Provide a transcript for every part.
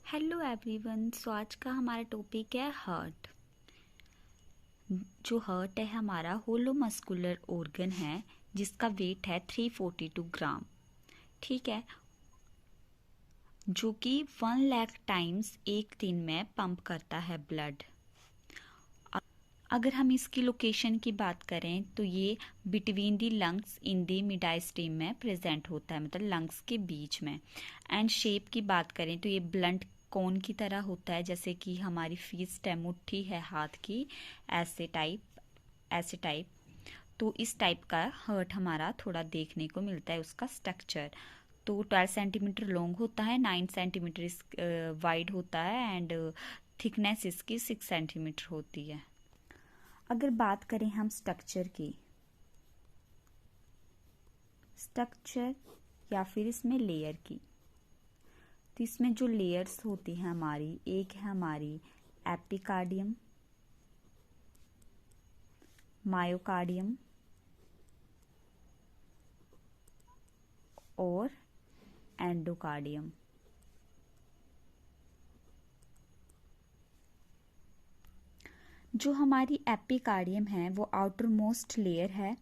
Hello everyone. सो आज का हमारा टॉपिक है हार्ट। जो हार्ट है हमारा होलो मस्कुलर ऑर्गन है जिसका वेट है 342 ग्राम। ठीक है, जो कि 1 लाख टाइम्स एक दिन में पंप करता है ब्लड। अगर हम इसकी लोकेशन की बात करें तो ये बिटवीन दी लंग्स इन दी मिडाइस्टीम में प्रेजेंट होता है, मतलब लंग्स के बीच में। एंड शेप की बात करें तो ये ब्लंट कोन की तरह होता है, जैसे कि हमारी फिस्ट है, मुट्ठी है हाथ की, ऐसे टाइप। तो इस टाइप का हर्ट हमारा थोड़ा देखने को मिलता है उसका स्ट्रक्चर। तो 12 सेंटीमीटर लॉन्ग होता है, 9 सेंटीमीटर वाइड होता है एंड थिकनेस इसकी 6 सेंटीमीटर होती है। अगर बात करें हम स्ट्रक्चर या फिर इसमें लेयर की, तो इसमें जो लेयर्स होती हैं हमारी, एक है हमारी एपिकार्डियम, मायोकार्डियम और एंडोकार्डियम। जो हमारी एपिकार्डियम है वो आउटर मोस्ट लेयर है,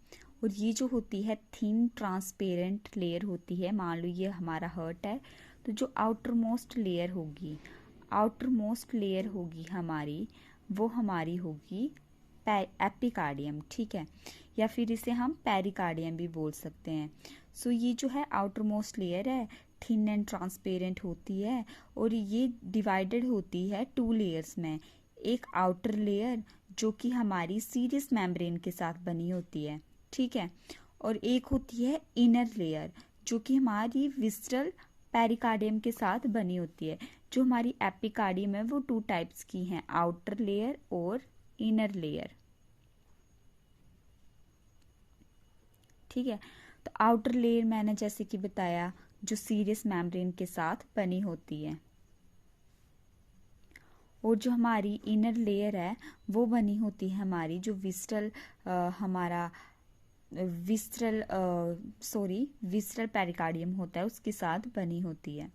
और ये जो होती है थिन ट्रांसपेरेंट लेयर होती है। मान लो ये हमारा हर्ट है, तो जो आउटर मोस्ट लेयर होगी हमारी, वो हमारी होगी एपिकार्डियम। ठीक है, या फिर इसे हम पेरिकार्डियम भी बोल सकते हैं। सो ये जो है आउटर मोस्ट लेयर है, थिन एंड ट्रांसपेरेंट होती है, और ये डिवाइडेड होती है 2 लेयर्स में। एक आउटर लेयर जो कि हमारी सीरियस मेम्ब्रेन के साथ बनी होती है, ठीक है, और एक होती है इनर लेयर जो कि हमारी विस्ट्रल पेरिकार्डियम के साथ बनी होती है। जो हमारी एपिकार्डियम है वो 2 टाइप्स की हैं, आउटर लेयर और इनर लेयर। ठीक है, तो आउटर लेयर मैंने जैसे कि बताया जो सीरियस मेम्ब्रेन के साथ बनी होती है, और जो हमारी इनर लेयर है वो बनी होती है हमारी जो विस्ट्रल पेरिकार्डियम होता है उसके साथ बनी होती है।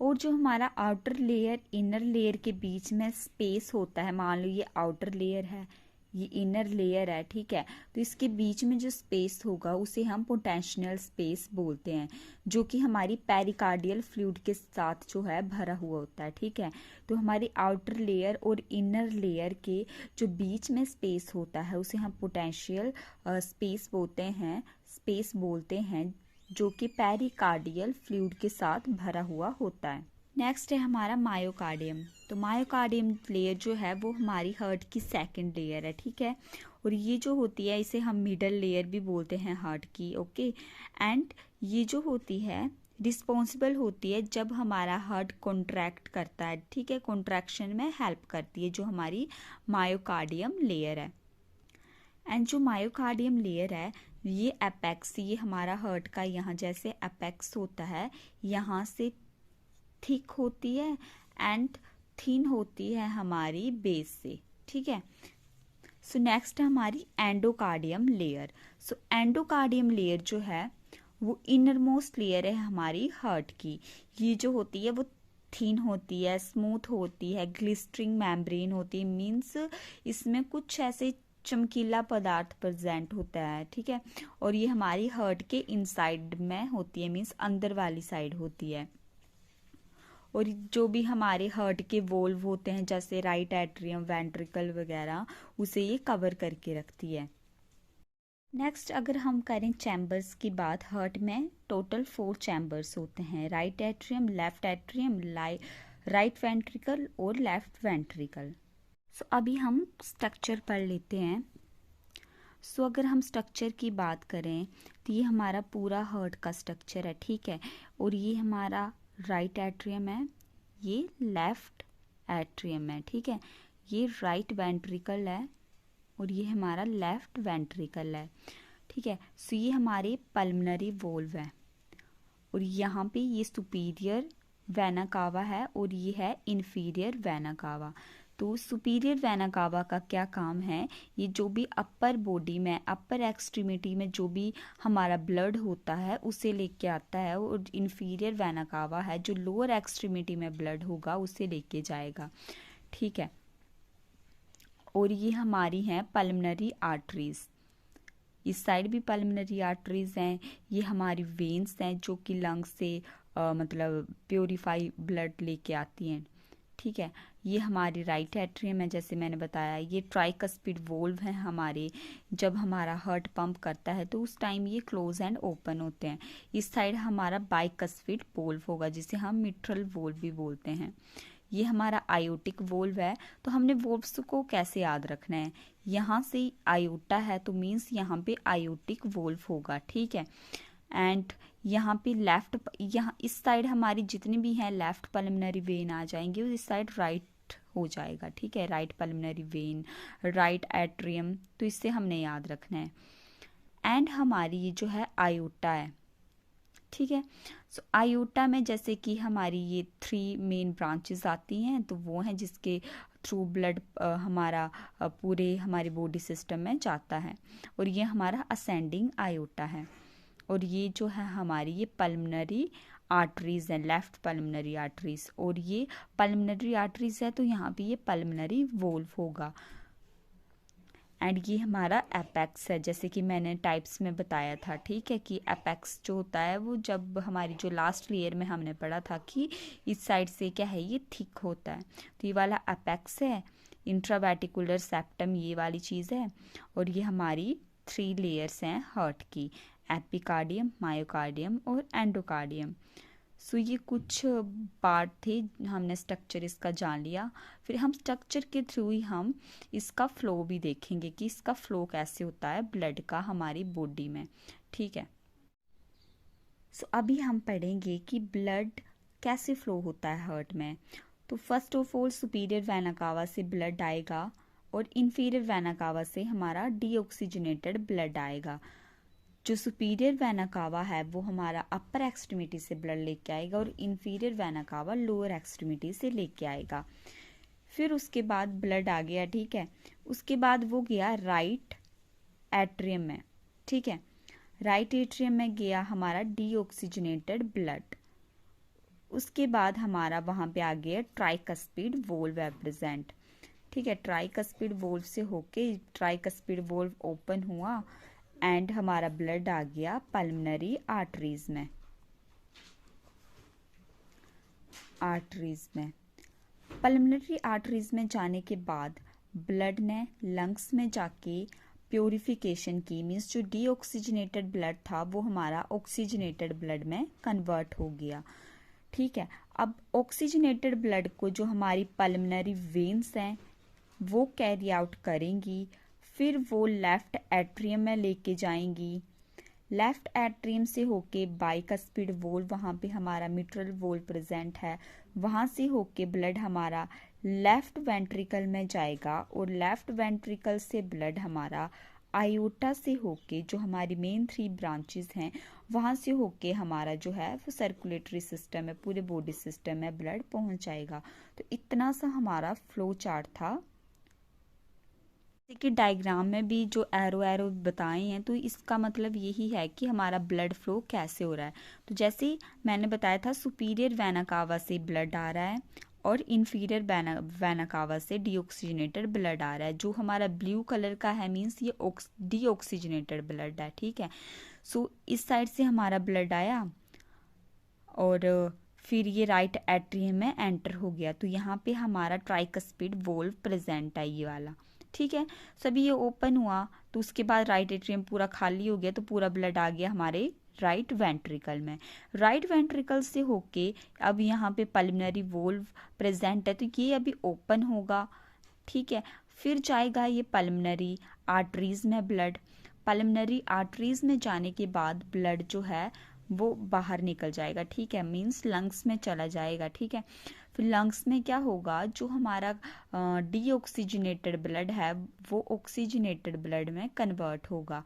और जो हमारा आउटर लेयर इनर लेयर के बीच में स्पेस होता है, मान लो ये आउटर लेयर है, ये इनर लेयर है, ठीक है, तो इसके बीच में जो स्पेस होगा उसे हम पोटेंशियल स्पेस बोलते हैं, जो कि हमारी पेरिकार्डियल फ्लूइड के साथ जो है भरा हुआ होता है। ठीक है, तो हमारी आउटर लेयर और इनर लेयर के जो बीच में स्पेस होता है उसे हम पोटेंशियल स्पेस बोलते हैं, जो कि पेरिकार्डियल फ्लूइड के साथ भरा हुआ होता है। नेक्स्ट है हमारा मायोकार्डियम। तो मायोकार्डियम लेयर जो है वो हमारी हार्ट की सेकंड लेयर है, ठीक है, और ये जो होती है इसे हम मिडल लेयर भी बोलते हैं हार्ट की। ओके, एंड ये जो होती है रिस्पॉन्सिबल होती है जब हमारा हार्ट कॉन्ट्रैक्ट करता है, ठीक है, कॉन्ट्रैक्शन में हेल्प करती है जो हमारी मायोकार्डियम लेयर है। एंड जो मायोकार्डियम लेयर है ये एपेक्स, ये हमारा हार्ट का यहाँ जैसे एपेक्स होता है, यहाँ से थिक होती है एंड थिन होती है हमारी बेस से। ठीक है, सो नेक्स्ट है हमारी एंडोकार्डियम लेयर। सो एंडोकार्डियम लेयर जो है वो इनर मोस्ट लेयर है हमारी हार्ट की। ये जो होती है वो थिन होती है, स्मूथ होती है, ग्लिस्टरिंग मेम्ब्रेन होती है, मीन्स इसमें कुछ ऐसे चमकीला पदार्थ प्रेजेंट होता है। ठीक है, और ये हमारी हार्ट के इनसाइड में होती है, मीन्स अंदर वाली साइड होती है। और जो भी हमारे हार्ट के वोल्व होते हैं जैसे राइट एट्रियम, वेंट्रिकल वगैरह, उसे ये कवर करके रखती है। नेक्स्ट अगर हम करें चैम्बर्स की बात, हार्ट में टोटल 4 चैम्बर्स होते हैं, right atrium, left atrium, right ventricle और लेफ्ट वेंट्रिकल। सो अभी हम स्ट्रक्चर पढ़ लेते हैं। सो अगर हम स्ट्रक्चर की बात करें तो ये हमारा पूरा हार्ट का स्ट्रक्चर है, ठीक है, और ये हमारा राइट एट्रियम है, ये लेफ्ट एट्रियम है, ठीक है, ये राइट वेंट्रिकल है और ये हमारा लेफ्ट वेंट्रिकल है। ठीक है, सो ये हमारे पल्मनरी वोल्व है, और यहाँ पे ये सुपीरियर वेना कावा है और ये है इन्फीरियर वेना कावा। तो सुपीरियर वेना कावा का क्या काम है, ये जो भी अपर बॉडी में, अपर एक्सट्रीमिटी में जो भी हमारा ब्लड होता है उसे लेके आता है, और इन्फीरियर वेना कावा है जो लोअर एक्सट्रीमिटी में ब्लड होगा उसे लेके जाएगा। ठीक है, और ये हमारी हैं पल्मनरी आर्टरीज। इस साइड भी पल्मनरी आर्टरीज हैं। ये हमारी वेन्स हैं जो कि लंग्स से मतलब प्योरीफाई ब्लड लेके आती हैं। ठीक है, ये हमारी राइट एट्रियम है जैसे मैंने बताया। ये ट्राइकस्पिड वोल्व है हमारे, जब हमारा हार्ट पंप करता है तो उस टाइम ये क्लोज एंड ओपन होते हैं। इस साइड हमारा बाइकस्पिड वोल्व होगा जिसे हम मिट्रल वोल्व भी बोलते हैं। ये हमारा आयोटिक वोल्व है। तो हमने वोल्व्स को कैसे याद रखना है, यहाँ से आयोटा है तो मीन्स यहाँ पे आयोटिक वोल्व होगा। ठीक है, एंड यहाँ पे लेफ्ट, यहाँ इस साइड हमारी जितनी भी हैं लेफ्ट पल्मनरी वेन आ जाएंगे और इस साइड राइट हो जाएगा। ठीक है, right pulmonary when, right atrium, तो इससे हमने याद रखना है। एंड हमारी ये जो है आयोटा है। ठीक है, सो आयोटा में जैसे कि हमारी ये 3 मेन ब्रांचेस आती हैं, तो वो हैं जिसके थ्रू ब्लड हमारा पूरे हमारी बॉडी सिस्टम में जाता है, और ये हमारा असेंडिंग आयोटा है। और ये जो है हमारी ये पल्मनरी आर्टरीज है, लेफ्ट पल्मनरी आर्टरीज, और ये पल्मनरी आर्टरीज है तो यहाँ पे ये पल्मनरी वोल्व होगा। एंड ये हमारा एपेक्स है, जैसे कि मैंने टाइप्स में बताया था। ठीक है, कि एपेक्स जो होता है वो जब हमारी जो लास्ट लेयर में हमने पढ़ा था कि इस साइड से क्या है, ये थिक होता है, तो ये वाला एपेक्स है। इंट्रावेटिकुलर सेप्टम ये वाली चीज़ है, और ये हमारी 3 लेयर्स हैं हार्ट की, एपिकार्डियम, मायोकार्डियम और एंडोकार्डियम। सो ये कुछ पार्ट थे, हमने स्ट्रक्चर इसका जान लिया। फिर हम स्ट्रक्चर के थ्रू ही हम इसका फ्लो भी देखेंगे कि इसका फ्लो कैसे होता है ब्लड का हमारी बॉडी में। ठीक है, सो अभी हम पढ़ेंगे कि ब्लड कैसे फ्लो होता है हार्ट में। तो first of all superior vena cava से ब्लड आएगा और इन्फीरियर वेना कावा से हमारा डीऑक्सीजनेटेड ब्लड आएगा। जो सुपीरियर वेना कावा है वो हमारा अपर एक्सट्रीमिटी से ब्लड लेके आएगा और inferior vena cava lower extremity से लेके आएगा। फिर उसके बाद ब्लड आ गया। ठीक है, उसके बाद वो गया राइट एट्रियम में। ठीक है, राइट एट्रियम में गया हमारा डीऑक्सीजनेटेड ब्लड। उसके बाद हमारा वहाँ पे आ गया ट्राइकस्पिड वोल्व है प्रेजेंट। ठीक है, ट्राइकस्पिड वोल्व से होके ट्राइकस्पिड वोल्व ओपन हुआ एंड हमारा ब्लड आ गया पल्मनरी आर्टरीज में। पल्मनरी आर्टरीज में जाने के बाद ब्लड ने लंग्स में जाके प्योरिफिकेशन की, मीन्स जो डीऑक्सीजनेटेड ब्लड था वो हमारा ऑक्सीजनेटेड ब्लड में कन्वर्ट हो गया। ठीक है, अब ऑक्सीजनेटेड ब्लड को जो हमारी पल्मनरी वेन्स हैं वो कैरी आउट करेंगी, फिर वो लेफ्ट एट्रियम में लेके जाएंगी। लेफ्ट एट्रियम से होके बाइकस्पिड वोल्व, वहाँ पे हमारा मिट्रल वोल्व प्रेजेंट है, वहाँ से होके ब्लड हमारा लेफ्ट वेंट्रिकल में जाएगा और लेफ्ट वेंट्रिकल से ब्लड हमारा आयोटा से होके, जो हमारी मेन 3 ब्रांचेस हैं, वहाँ से होके हमारा जो है वो सर्कुलेटरी सिस्टम है, पूरे बॉडी सिस्टम में ब्लड पहुँच जाएगा। तो इतना सा हमारा फ्लो चार्ट था। कि डायग्राम में भी जो एरो बताए हैं तो इसका मतलब यही है कि हमारा ब्लड फ्लो कैसे हो रहा है। तो जैसे मैंने बताया था सुपीरियर वेना कावा से ब्लड आ रहा है और इन्फीरियर वेना कावा से डीऑक्सीजनेटेड ब्लड आ रहा है। जो हमारा ब्लू कलर का है मीन्स ये डीऑक्सीजनेटेड ब्लड है। ठीक है, सो इस साइड से हमारा ब्लड आया और फिर ये राइट एट्रियम में एंटर हो गया, तो यहाँ पे हमारा ट्राइकस्पिड वोल्व प्रेजेंट है, ये वाला। ठीक है, सभी ये ओपन हुआ तो उसके बाद राइट एट्रियम पूरा खाली हो गया, तो पूरा ब्लड आ गया हमारे राइट वेंट्रिकल में। राइट वेंट्रिकल से होके अब यहाँ पे पल्मनरी वोल्व प्रेजेंट है, तो ये अभी ओपन होगा। ठीक है, फिर जाएगा ये पल्मनरी आर्टरीज में ब्लड। पल्मनरी आर्टरीज में जाने के बाद ब्लड जो है वो बाहर निकल जाएगा। ठीक है, मीन्स लंग्स में चला जाएगा। ठीक है, फिर लंग्स में क्या होगा, जो हमारा डीऑक्सीजनेटेड ब्लड है वो ऑक्सीजनेटेड ब्लड में कन्वर्ट होगा।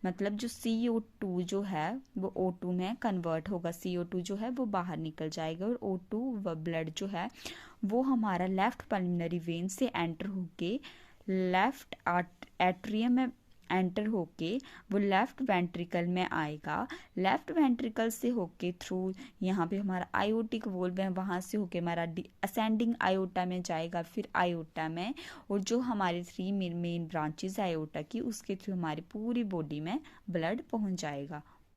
मतलब जो CO2 जो है वो O2 में कन्वर्ट होगा, CO2 जो है वो बाहर निकल जाएगा और O2 व ब्लड जो है वो हमारा लेफ्ट पल्मोनरी वेन से एंटर होके लेफ्ट एट्रियम में एंटर होके वो लेफ्ट वेंट्रिकल में आएगा। लेफ्ट वेंट्रिकल से होके थ्रू यहाँ पे हमारा आयोटिक वोल्व है, वहाँ से होके हमारा असेंडिंग आयोटा में जाएगा, फिर आयोटा में, और जो हमारी 3 मेन ब्रांचेस है आयोटा की, उसके थ्रू हमारी पूरी बॉडी में ब्लड पहुँच जाएगा।